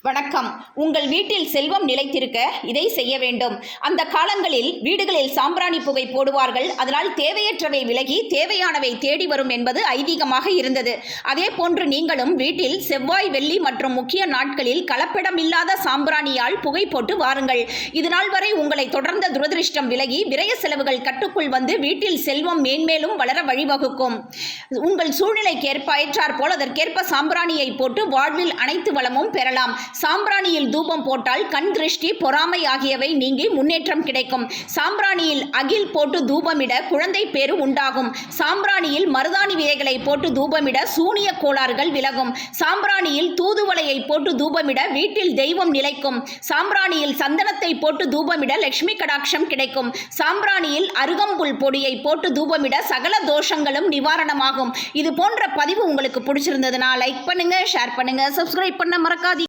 வணக்கம். உங்கள் வீட்டில் செல்வம் நிலைத்திருக்க இதை செய்ய வேண்டும். அந்த காலங்களில் வீடுகளில் சாம்பிராணி புகை போடுவார்கள். அதனால் தேவையற்றவை விலகி தேவையானவை தேடி வரும் என்பது ஐதீகமாக இருந்தது. அதே போன்று நீங்களும் வீட்டில் செவ்வாய், வெள்ளி மற்றும் முக்கிய நாட்களில் கலப்படமில்லாத சாம்பிராணியால் புகை போட்டு வாருங்கள். இதுநாள் வரை உங்களை தொடர்ந்த துரதிருஷ்டம் விலகி விரய செலவுகள் கட்டுக்குள் வந்து வீட்டில் செல்வம் மேன்மேலும் வளர வழிவகுக்கும். உங்கள் சூழ்நிலைக்கேற்ப ஏற்றாற் போல் அதற்கேற்ப சாம்பிராணியை போட்டு வாழ்வில் அனைத்து வளமும் பெறலாம். சாம்பிராணியில் தூபம் போட்டால் கண் திருஷ்டி, பொறாமை ஆகியவை நீங்கி முன்னேற்றம் கிடைக்கும். சாம்பிராணியில் அகில் போட்டு தூபமிட குழந்தை பேறு உண்டாகும். சாம்பிராணியில் மருதாணி விதைகளை போட்டு தூபமிட சூனிய கோளாறுகள் விலகும். சாம்பிராணியில் தூதுவளையை போட்டு தூபமிட வீட்டில் தெய்வம் நிலைக்கும். சாம்பிராணியில் சந்தனத்தை போட்டு தூபமிட லட்சுமி கடாட்சம் கிடைக்கும். சாம்பிராணியில் அருகம்புல் பொடியை போட்டு தூபமிட சகல தோஷங்களும் நிவாரணமாகும். இது போன்ற பதிவு உங்களுக்கு பிடிச்சிருந்ததுன்னா லைக் பண்ணுங்க, ஷேர் பண்ணுங்க, சப்ஸ்கிரைப் பண்ண மறக்காதீங்க.